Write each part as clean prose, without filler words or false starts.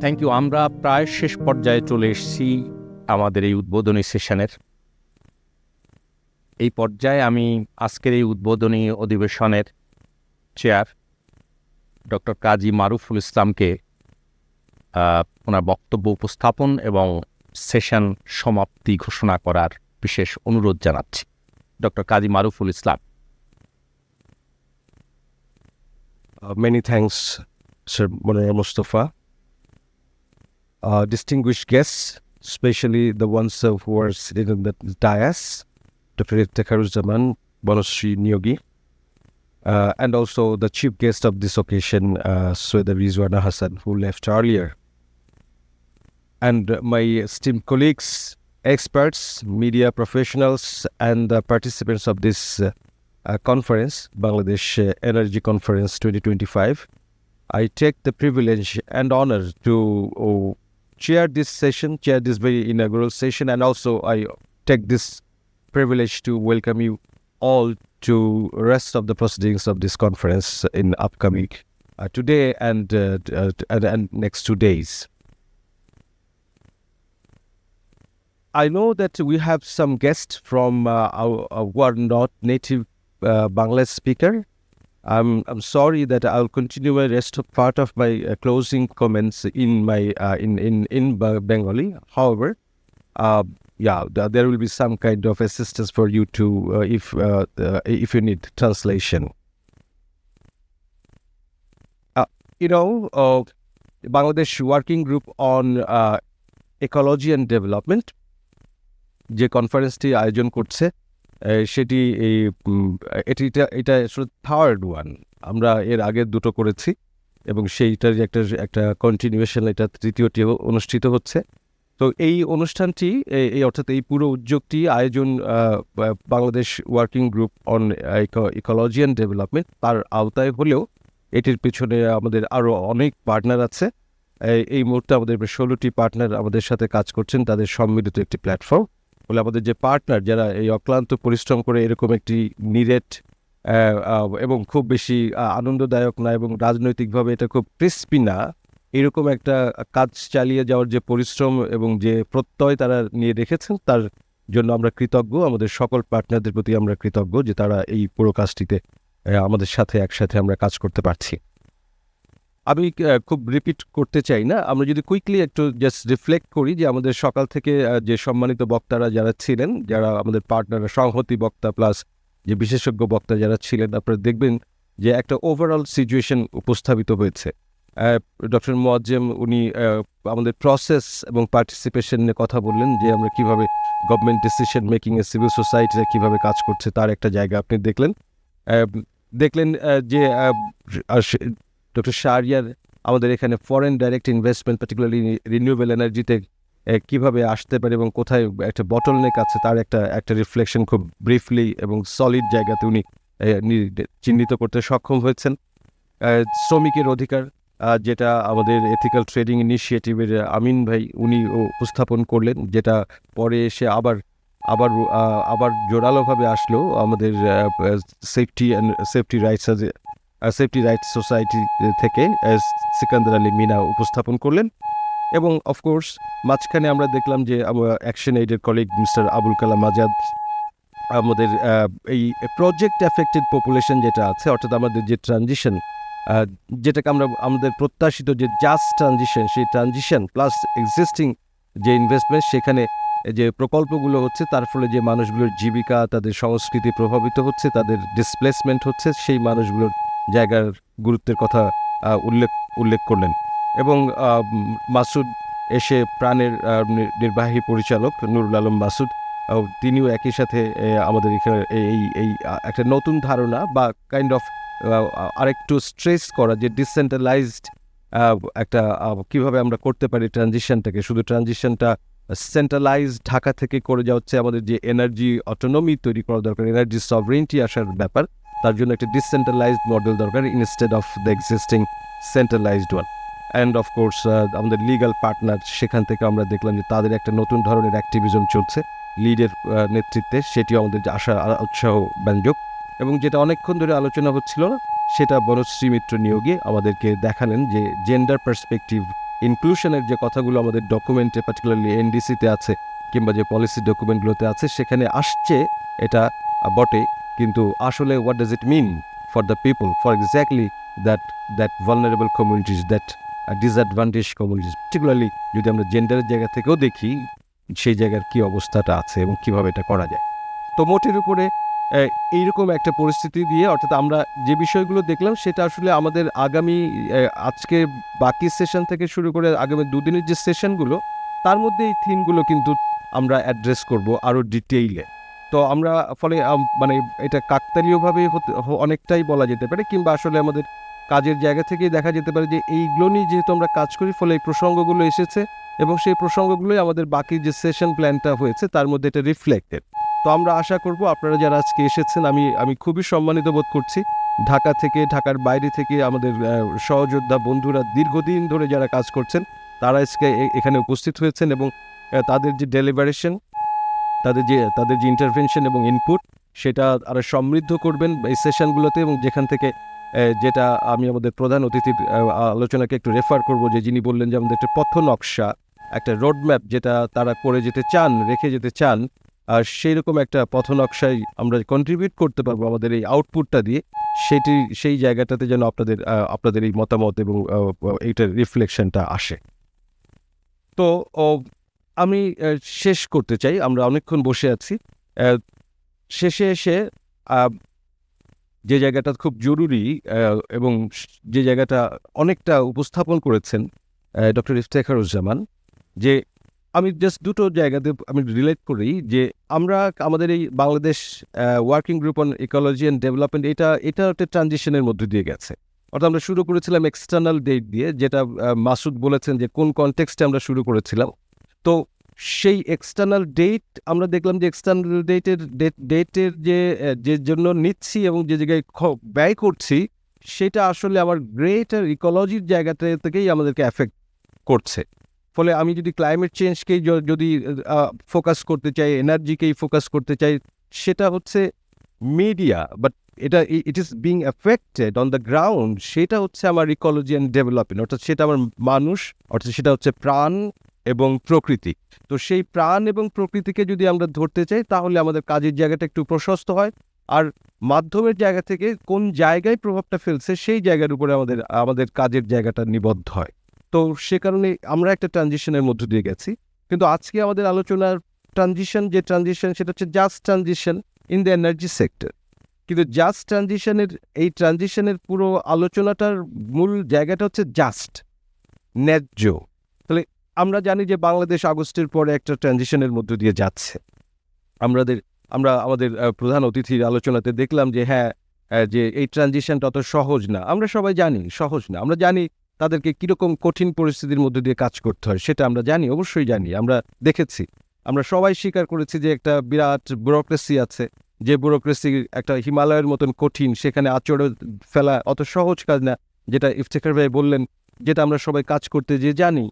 Thank you. আমরা প্রায় শেষ পর্যায়ে চলে এসেছি আমাদের এই উদ্বোধনী সেশনের। এই পর্যায়ে আমি আজকের এই উদ্বোধনী অধিবেশনের চেয়ার ডক্টর কাজী মারুফুল ইসলামকে ওনার বক্তব্য উপস্থাপন এবং সেশন সমাপ্তি ঘোষণা করার বিশেষ অনুরোধ জানাচ্ছি। Doctor Kazi Maruful Islam. Many thanks, Sir Monera Mustafa. Distinguished guests, especially the ones who are sitting in the dais, Dr. Iftikharuzaman Bonasri Nyogi, and also the chief guest of this occasion, Sweda Rizwana Hassan, who left earlier. And my esteemed colleagues, experts, media professionals, and the participants of this conference, Bangladesh Energy Conference 2025. I take the privilege and honor to chair this session, chair this very inaugural session, and also I take this privilege to welcome you all to rest of the proceedings of this conference in upcoming today and next 2 days. I know that we have some guests from who are not native Bangla speaker. I'm sorry that I'll continue the rest of part of my closing comments in my in Bengali. However, there will be some kind of assistance for you to if you need translation. Bangladesh Working Group on Ecology and Development, যে কনফারেন্সটি আয়োজন করছে সেটি এটা third one. আমরা এর আগে দুটো করেছি এবং সেইটার একটা কন্টিনিউয়েশন, এটা তৃতীয়টি অনুষ্ঠিত হচ্ছে। তো এই অনুষ্ঠানটি অর্থাৎ এই পুরো উদ্যোগটি আয়োজন Bangladesh working group on ecology and development, তার আওতায় হলেও এটির পিছনে আমাদের আরও অনেক পার্টনার আছে। এই মুহূর্তে আমাদের 16টি পার্টনার আমাদের সাথে কাজ করছেন, তাদের সম্মিলিত একটি প্ল্যাটফর্ম। বলে আমাদের যে পার্টনার যারা এই অক্লান্ত পরিশ্রম করে এরকম একটি নিরেট এবং খুব বেশি আনন্দদায়ক না এবং রাজনৈতিকভাবে এটা খুব ক্রিস্পি না, এরকম একটা কাজ চালিয়ে যাওয়ার যে পরিশ্রম এবং যে প্রত্যয় তারা নিয়ে রেখেছেন, তার জন্য আমরা কৃতজ্ঞ। আমাদের সকল পার্টনারদের প্রতি আমরা কৃতজ্ঞ যে তারা এই পুরো কাজটিতে আমাদের সাথে একসাথে আমরা কাজ করতে পারছি। আমি খুব রিপিট করতে চাই না, আমরা যদি কুইকলি একটু জাস্ট রিফ্লেক্ট করি যে আমাদের সকাল থেকে যে সম্মানিত বক্তারা যারা ছিলেন, যারা আমাদের পার্টনার, সংহতি বক্তা প্লাস যে বিশেষজ্ঞ বক্তা যারা ছিলেন, আপনারা দেখবেন যে একটা ওভারঅল সিচুয়েশন উপস্থাপিত হয়েছে। ডক্টর মোয়াজ্জেম উনি আমাদের প্রসেস এবং পার্টিসিপেশন নিয়ে কথা বললেন, যে আমরা কীভাবে গভর্নমেন্ট ডিসিশন মেকিংয়ে সিভিল সোসাইটিরা কীভাবে কাজ করছে তার একটা জায়গা আপনি দেখলেন যে ডক্টর শাহরিয়ার আমাদের এখানে foreign direct investment particularly renewable এনার্জিতে কীভাবে আসতে পারে এবং কোথায় একটা বটলনেক আছে তার একটা রিফ্লেকশন খুব ব্রিফলি এবং সলিড জায়গাতে উনি চিহ্নিত করতে সক্ষম হয়েছেন। শ্রমিকের অধিকার, যেটা আমাদের এথিক্যাল ট্রেডিং ইনিশিয়েটিভের আমিন ভাই উনি উপস্থাপন করলেন, যেটা পরে এসে আবার জোরালোভাবে আসলো আমাদের সেফটি রাইটস সোসাইটি থেকে সিকান্দার আলী মিনা উপস্থাপন করলেন। এবং অফকোর্স মাঝখানে আমরা দেখলাম যে অ্যাকশন এইডের কলিগ মিস্টার আবুল কালাম আজাদ আমাদের এই প্রজেক্ট এফেক্টেড পপুলেশন যেটা আছে, অর্থাৎ আমাদের যে ট্রানজিশন, যেটাকে আমাদের প্রত্যাশিত যে জাস্ট ট্রানজিশন, সেই ট্রানজিশন প্লাস এক্সিস্টিং যে ইনভেস্টমেন্ট, সেখানে যে প্রকল্পগুলো হচ্ছে তার ফলে যে মানুষগুলোর জীবিকা, তাদের সংস্কৃতি প্রভাবিত হচ্ছে, তাদের ডিসপ্লেসমেন্ট হচ্ছে, সেই মানুষগুলোর জায়গার গুরুত্বের কথা উল্লেখ করলেন। এবং মাসুদ এসে প্রাণের নির্বাহী পরিচালক নুরুল আলম মাসুদ, তিনিও একই সাথে আমাদের এখানে এই একটা নতুন ধারণা বা কাইন্ড অফ আরেকটু স্ট্রেস করা যে ডিসেন্ট্রালাইজড একটা কীভাবে আমরা করতে পারি ট্রানজিশনটাকে, শুধু ট্রানজিশনটা সেন্ট্রালাইজড ঢাকা থেকে করে যাচ্ছে, আমাদের যে এনার্জি অটোনমি তৈরি করা দরকার, এনার্জি সভরেন্টি আসার ব্যাপার, তার জন্য একটা ডিসেন্ট্রালাইজড মডেল দরকার instead of the existing centralised one. And of course আমাদের লিগাল পার্টনার, সেখান থেকে আমরা দেখলাম যে তাদের একটা নতুন ধরনের অ্যাক্টিভিজম চলছে লিডের নেতৃত্বে, সেটিও আমাদের আশা উৎসাহ ব্যঞ্জক। এবং যেটা অনেকক্ষণ ধরে আলোচনা হচ্ছিল সেটা বনশ্রী মিত্র নিয়োগে আমাদেরকে দেখালেন যে জেন্ডার পার্সপেক্টিভ ইনক্লুশনের যে কথাগুলো আমাদের ডকুমেন্টে পার্টিকুলারলি এনডিসিতে আছে কিংবা যে পলিসি ডকুমেন্টগুলোতে আছে সেখানে আসছে এটা বটে, কিন্তু আসলে what does it mean for the people, for exactly that vulnerable communities, that disadvantage communities, particularly যদি আমরা জেন্ডারের জায়গা থেকেও দেখি সেই জায়গার কী অবস্থাটা আছে এবং কীভাবে এটা করা যায়। তো মোটের উপরে এইরকম একটা পরিস্থিতি দিয়ে, অর্থাৎ আমরা যে বিষয়গুলো দেখলাম সেটা আসলে আমাদের আগামী আজকে বাকি সেশন থেকে শুরু করে আগামী দুদিনের যে সেশনগুলো তার মধ্যে এই থিমগুলো কিন্তু আমরা অ্যাড্রেস করব আরও ডিটেইলে। তো আমরা ফলে মানে এটা কাকতালীয়ভাবে অনেকটাই বলা যেতে পারে, কিংবা আসলে আমাদের কাজের জায়গা থেকেই দেখা যেতে পারে যে এইগুলো নিয়ে যেহেতু আমরা কাজ করি ফলে এই প্রসঙ্গগুলো এসেছে এবং সেই প্রসঙ্গগুলোই আমাদের বাকি যে সেশন প্ল্যানটা হয়েছে তার মধ্যে এটা রিফ্লেক্টেড। তো আমরা আশা করব আপনারা যারা আজকে এসেছেন, আমি খুবই সম্মানিত বোধ করছি। ঢাকা থেকে, ঢাকার বাইরে থেকে আমাদের সহযোদ্ধা বন্ধুরা দীর্ঘদিন ধরে যারা কাজ করছেন তারা আজকে এখানে উপস্থিত হয়েছেন এবং তাদের যে ডেলিভারেশন, তাদের যে ইন্টারভেনশন এবং ইনপুট সেটা আরও সমৃদ্ধ করবেন এই সেশনগুলোতে। এবং যেখান থেকে যেটা আমি আমাদের প্রধান অতিথির আলোচনাকে একটু রেফার করব, যে যিনি বললেন যে আমাদের একটা পথ নকশা, একটা রোডম্যাপ যেটা তারা করে যেতে চান, রেখে যেতে চান, আর সেই রকম একটা পথ নকশায় আমরা কন্ট্রিবিউট করতে পারবো আমাদের এই আউটপুটটা দিয়ে, সেই জায়গাটাতে যেন আপনাদের এই মতামত এবং এইটার রিফ্লেকশনটা আসে। তো আমি শেষ করতে চাই, আমরা অনেকক্ষণ বসে আছি, শেষে এসে যে জায়গাটা খুব জরুরি এবং যে জায়গাটা অনেকটা উপস্থাপন করেছেন ডক্টর ইফতেখারুজ্জামান, যে আমি জাস্ট দুটো জায়গাতে আমি রিলেট করি যে আমরা আমাদের এই Bangladesh working group on ecology and development এটা একটা ট্রানজিশনের মধ্যে দিয়ে গেছে। অর্থাৎ আমরা শুরু করেছিলাম এক্সটার্নাল ডেট দিয়ে, যেটা মাসুদ বলেছেন যে কোন কনটেক্সটে আমরা শুরু করেছিলাম। তো সেই এক্সটার্নাল ডেট আমরা দেখলাম যে এক্সটার্নাল ডেটের যে জন্য নিচ্ছি এবং যে জায়গায় ব্যয় করছি সেটা আসলে আমার গ্রেটার ইকোলজির জায়গাটা থেকেই আমাদেরকে অ্যাফেক্ট করছে। ফলে আমি যদি ক্লাইমেট চেঞ্জকেই যদি ফোকাস করতে চাই, এনার্জিকেই ফোকাস করতে চাই, সেটা হচ্ছে media, but it is being affected on the ground, সেটা হচ্ছে আমার ইকোলজি অ্যান্ড ডেভেলপমেন্ট, অর্থাৎ সেটা আমার মানুষ, অর্থাৎ সেটা হচ্ছে প্রাণ এবং প্রকৃতি। তো সেই প্রাণ এবং প্রকৃতিকে যদি আমরা ধরতে চাই তাহলে আমাদের কাজের জায়গাটা একটু প্রশস্ত হয়, আর মাধ্যমের জায়গা থেকে কোন জায়গায় প্রভাবটা ফেলছে সেই জায়গার উপরে আমাদের কাজের জায়গাটা নিবদ্ধ হয়। তো সে কারণে আমরা একটা ট্রানজিশনের মধ্য দিয়ে গেছি, কিন্তু আজকে আমাদের আলোচনার ট্রানজিশন সেটা হচ্ছে just transition in the energy sector. কিন্তু জাস্ট এই ট্রানজিশনের পুরো আলোচনাটার মূল জায়গাটা হচ্ছে জাস্ট, ন্যায্য। তাহলে আমরা জানি যে বাংলাদেশ আগস্টের পরে একটা ট্রানজিশনের মধ্য দিয়ে যাচ্ছে। আমরা আমাদের প্রধান অতিথির আলোচনাতে দেখলাম যে যে এই ট্রানজিশনটা অত সহজ না। আমরা সবাই জানি সহজ না, আমরা জানি তাদেরকে কীরকম কঠিন পরিস্থিতির মধ্যে দিয়ে কাজ করতে হয়, সেটা আমরা জানি, অবশ্যই জানি, আমরা দেখেছি, আমরা সবাই স্বীকার করেছি যে একটা বিরাট ব্যুরোক্রেসি আছে, যে ব্যুরোক্রেসি একটা হিমালয়ের মতন কঠিন, সেখানে আচড়ে ফেলা অত সহজ কাজ না, যেটা ইফতেখার ভাই বললেন, যেটা আমরা সবাই কাজ করতে যে জানি।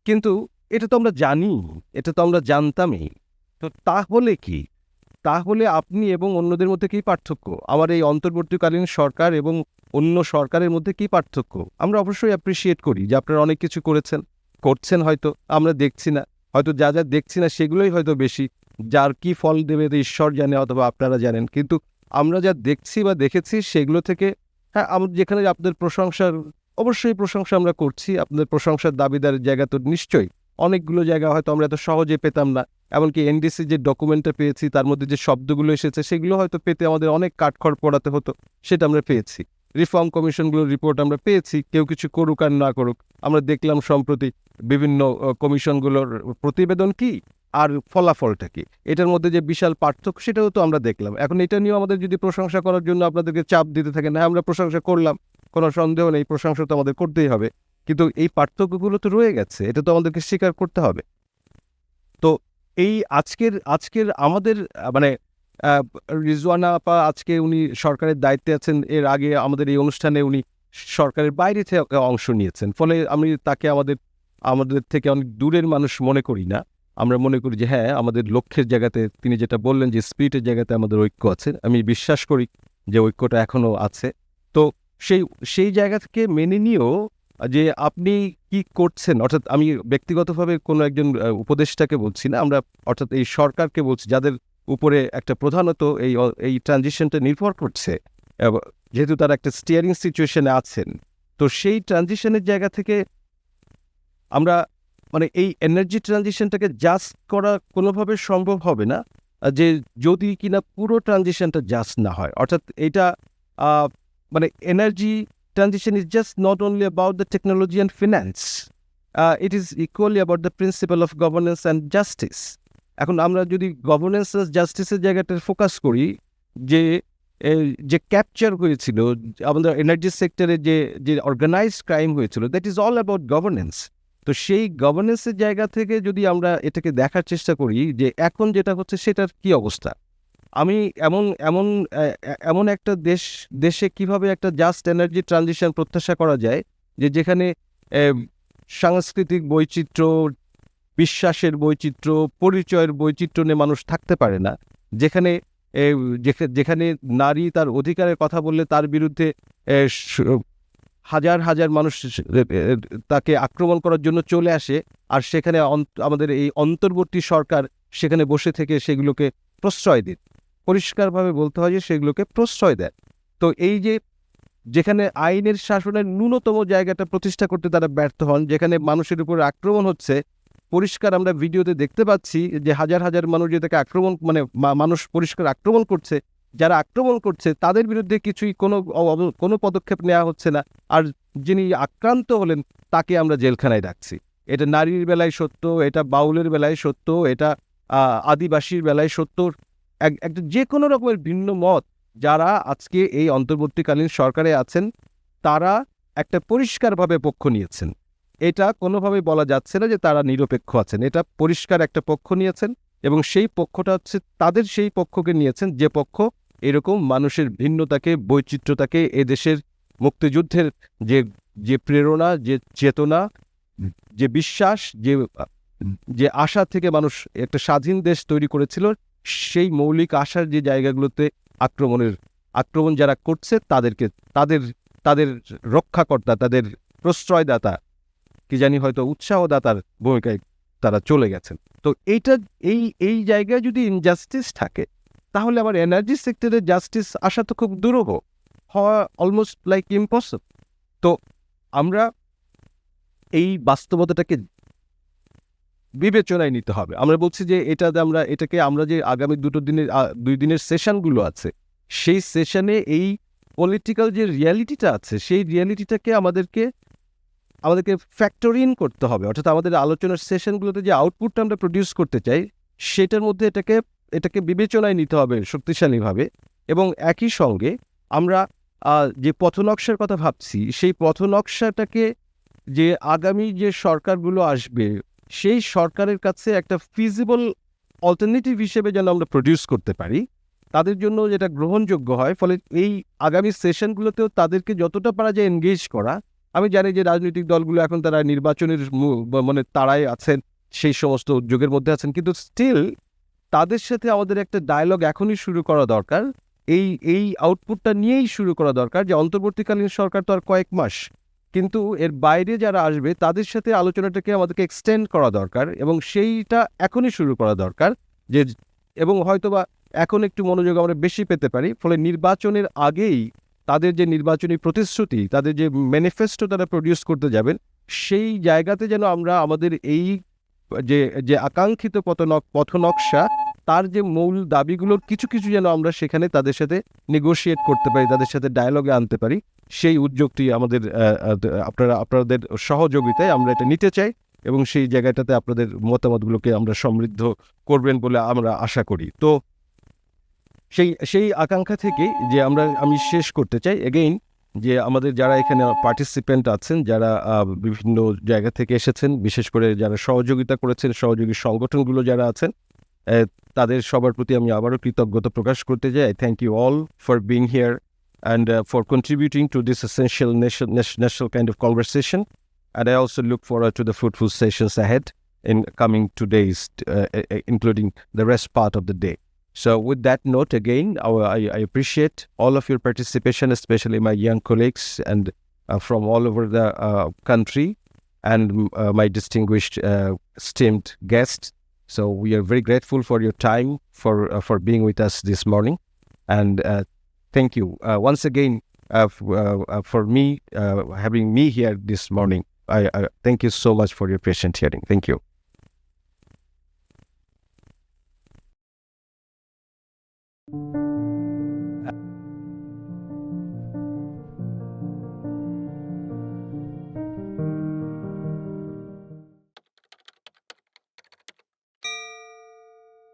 কিন্তু এটা তো আমরা জানি, এটা তো আমরা জানতামই। তো তাহলে আপনি এবং অন্যদের মধ্যে কী পার্থক্য? আমার এই অন্তর্বর্তীকালীন সরকার এবং অন্য সরকারের মধ্যে কী পার্থক্য? আমরা অবশ্যই অ্যাপ্রিসিয়েট করি যে আপনারা অনেক কিছু করছেন, হয়তো আমরা দেখছি না, হয়তো যা দেখছি না সেগুলোই হয়তো বেশি, যার কি ফল দেবে ঈশ্বর জানে অথবা আপনারা জানেন। কিন্তু আমরা যা দেখছি বা দেখেছি সেগুলো থেকে আমরা যেখানে আপনাদের অবশ্যই প্রশংসা আমরা করছি, আপনাদের প্রশংসার দাবিদারের জায়গা তো নিশ্চয়ই অনেকগুলো জায়গা হয়তো আমরা এত সহজে পেতাম না, এমনকি এনডিসি যে ডকুমেন্টটা পেয়েছি তার মধ্যে যে শব্দগুলো এসেছে সেগুলো হয়তো পেতে আমাদের অনেক কাঠখড় পোড়াতে হতো, সেটা আমরা পেয়েছি। রিফর্ম কমিশনগুলোর রিপোর্ট আমরা পেয়েছি, কেউ কিছু করুক আর না করুক। আমরা দেখলাম সম্প্রতি বিভিন্ন কমিশনগুলোর প্রতিবেদন কি আর ফলাফলটা কি, এটার মধ্যে যে বিশাল পার্থক্য সেটাও তো আমরা দেখলাম। এখন এটা নিয়েও আমাদের যদি প্রশংসা করার জন্য আপনাদেরকে চাপ দিতে থাকেন, হ্যাঁ আমরা প্রশংসা করলাম, কোনো সন্দেহ নেই, প্রশংসা তো আমাদের করতেই হবে, কিন্তু এই পার্থক্যগুলো তো রয়ে গেছে, এটা তো আমাদেরকে স্বীকার করতে হবে। তো এই আজকের আমাদের মানে রিজওয়ানা আপা আজকে উনি সরকারের দায়িত্বে আছেন, এর আগে আমাদের এই অনুষ্ঠানে উনি সরকারের বাইরে থেকে অংশ নিয়েছেন, ফলে আমি তাকে আমাদের থেকে অনেক দূরের মানুষ মনে করি না। আমরা মনে করি যে আমাদের লক্ষ্যের জায়গাতে তিনি যেটা বললেন যে স্পিরিটের জায়গাতে আমাদের ঐক্য আছে, আমি বিশ্বাস করি যে ঐক্যটা এখনও আছে। তো সেই জায়গা থেকে মেনে নিয়েও যে আপনি কি করছেন, অর্থাৎ আমি ব্যক্তিগতভাবে কোনো একজন উপদেষ্টাকে বলছি না, আমরা অর্থাৎ এই সরকারকে বলছি যাদের উপরে একটা প্রধানত এই ট্রানজিশনটা নির্ভর করছে, যেহেতু তারা একটা স্টিয়ারিং সিচুয়েশনে আছেন। তো সেই ট্রানজিশনের জায়গা থেকে আমরা মানে এই এনার্জি ট্রানজিশনটাকে জাস্ট করা কোনোভাবে সম্ভব হবে না যে যদি কিনা পুরো ট্রানজিশনটা জাস্ট না হয়। অর্থাৎ এটা মানে energy transition is just not only about the technology and finance, it is equally about the principal of governance and justice. এখন আমরা যদি গভর্নেন্স জাস্টিসের জায়গাটা ফোকাস করি, যে যে ক্যাপচার হয়েছিল আমাদের এনার্জি সেক্টরে, যে যে অর্গানাইজড ক্রাইম হয়েছিল, that is all about governance. তো সেই গভর্নেন্সের জায়গা থেকে যদি আমরা এটাকে দেখার চেষ্টা করি যে এখন যেটা হচ্ছে সেটার কি অবস্থা, আমি এমন এমন এমন একটা দেশে কিভাবে একটা জাস্ট এনার্জি ট্রানজিশন প্রত্যাশা করা যায় যে যেখানে সাংস্কৃতিক বৈচিত্র্য, বিশ্বাসের বৈচিত্র্য, পরিচয়ের বৈচিত্র্য নিয়ে মানুষ থাকতে পারে না, যেখানে যেখানে নারী তার অধিকারের কথা বললে তার বিরুদ্ধে হাজার হাজার মানুষ তাকে আক্রমণ করার জন্য চলে আসে, আর সেখানে আমাদের এই অন্তর্বর্তী সরকার সেখানে বসে থেকে সেগুলোকে প্রশ্রয় দেয়। পরিষ্কারভাবে বলতে হয় যে সেগুলোকে প্রশ্রয় দেয়। তো এই যে যেখানে আইনের শাসনের ন্যূনতম জায়গাটা প্রতিষ্ঠা করতে তারা ব্যর্থ হন, যেখানে মানুষের উপর আক্রমণ হচ্ছে, পরিষ্কার আমরা ভিডিওতে দেখতে পাচ্ছি যে হাজার হাজার মানুষ যে তাকে আক্রমণ মানে মানুষ পরিষ্কার আক্রমণ করছে, যারা আক্রমণ করছে তাদের বিরুদ্ধে কিছুই কোনো পদক্ষেপ নেওয়া হচ্ছে না, আর যিনি আক্রান্ত হলেন তাকে আমরা জেলখানায় রাখছি। এটা নারীর বেলায় সত্য, এটা বাউলের বেলায় সত্য, এটা আদিবাসীর বেলায় সত্য। একটা যে কোনো রকমের ভিন্ন মত যারা আজকে এই অন্তর্বর্তীকালীন সরকারে আছেন তারা একটা পরিষ্কারভাবে পক্ষ নিয়েছেন। এটা কোনোভাবে বলা যাচ্ছে না যে তারা নিরপেক্ষ আছেন, এটা পরিষ্কার একটা পক্ষ নিয়েছেন, এবং সেই পক্ষটা হচ্ছে তাদের সেই পক্ষকে নিয়েছেন যে পক্ষ এরকম মানুষের ভিন্নতাকে, বৈচিত্র্যতাকে, এদেশের মুক্তিযুদ্ধের যে যে প্রেরণা, যে চেতনা, যে বিশ্বাস, যে আশা থেকে মানুষ একটা স্বাধীন দেশ তৈরি করেছিল, সেই মৌলিক আশার যে জায়গাগুলোতে আক্রমণ যারা করছে তাদেরকে তাদের রক্ষাকর্তা, তাদের প্রশ্রয়দাতা, কি জানি হয়তো উৎসাহদাতার ভূমিকায় তারা চলে গেছেন। তো এই জায়গায় যদি ইনজাস্টিস থাকে তাহলে আমার এনার্জি সেক্টরে জাস্টিস আসা তো খুব দুরূহ, হওয়া অলমোস্ট লাইক ইম্পসিবল। তো আমরা এই বাস্তবতাটাকে বিবেচনায় নিতে হবে। আমরা বলছি যে এটাকে আমরা যে আগামী 2 দিনের সেশনগুলো আছে, সেই সেশনে এই পলিটিক্যাল যে রিয়ালিটিটা আছে সেই রিয়ালিটিটাকে আমাদেরকে ফ্যাক্টর ইন করতে হবে। অর্থাৎ আমাদের আলোচনার সেশনগুলোতে যে আউটপুটটা আমরা প্রডিউস করতে চাই সেটার মধ্যে এটাকে বিবেচনায় নিতে হবে শক্তিশালীভাবে। এবং একই সঙ্গে আমরা যে পথনকশার কথা ভাবছি সেই পথনকশাটাকে যে আগামী যে সরকারগুলো আসবে সেই সরকারের কাছে একটা ফিজিবল অল্টারনেটিভ হিসেবে যেন আমরা প্রডিউস করতে পারি, তাদের জন্য যেটা গ্রহণযোগ্য হয়। ফলে এই আগামী সেশনগুলোতেও তাদেরকে যতটা পারা যায় এনগেজ করা। আমি জানি যে রাজনৈতিক দলগুলো এখন তারা নির্বাচনের মানে তারাই আছেন, সেই সমস্ত উদ্যোগের মধ্যে আছেন, কিন্তু স্টিল তাদের সাথে আমাদের একটা ডায়ালগ এখনই শুরু করা দরকার। এই আউটপুটটা নিয়েই শুরু করা দরকার যে অন্তর্বর্তীকালীন সরকার তো আর কয়েক মাস, কিন্তু এর বাইরে যারা আসবে তাদের সাথে আলোচনাটাকে আমাদেরকে এক্সটেন্ড করা দরকার, এবং সেইটা এখনই শুরু করা দরকার। এবং হয়তোবা এখন একটু মনোযোগ আমরা বেশি পেতে পারি। ফলে নির্বাচনের আগেই তাদের যে নির্বাচনী প্রতিশ্রুতি, তাদের যে ম্যানিফেস্টো তারা প্রডিউস করতে যাবেন, সেই জায়গাতে যেন আমরা আমাদের এই যে আকাঙ্ক্ষিত পথনকশা, তার যে মূল দাবিগুলোর কিছু কিছু যেন আমরা সেখানে তাদের সাথে নেগোশিয়েট করতে পারি, তাদের সাথে ডায়ালগে আনতে পারি। সেই উদ্যোগটি আমাদের আপনাদের সহযোগিতায় আমরা এটা নিতে চাই, এবং সেই জায়গাটাতে আপনাদের মতামতগুলোকে আমরা সমৃদ্ধ করবেন বলে আমরা আশা করি। তো সেই আকাঙ্ক্ষা থেকে যে আমি শেষ করতে চাই এগেইন যে আমাদের যারা এখানে পার্টিসিপেন্ট আছেন, যারা বিভিন্ন জায়গা থেকে এসেছেন, বিশেষ করে যারা সহযোগিতা করেছেন, সহযোগী সংগঠনগুলো যারা আছেন, তাদের সবার প্রতি আমি আবারও কৃতজ্ঞতা প্রকাশ করতে চাই। Thank you all for being here and for contributing to this essential national kind of conversation. And I also look forward to the fruitful sessions ahead in coming 2 days, including the rest part of the day. So with that note, again, I appreciate all of your participation, especially my young colleagues and from all over the country, and my distinguished esteemed guests. So we are very grateful for your time, for being with us this morning, and thank you once again for me having me here this morning. I thank you so much for your patient hearing. Thank you.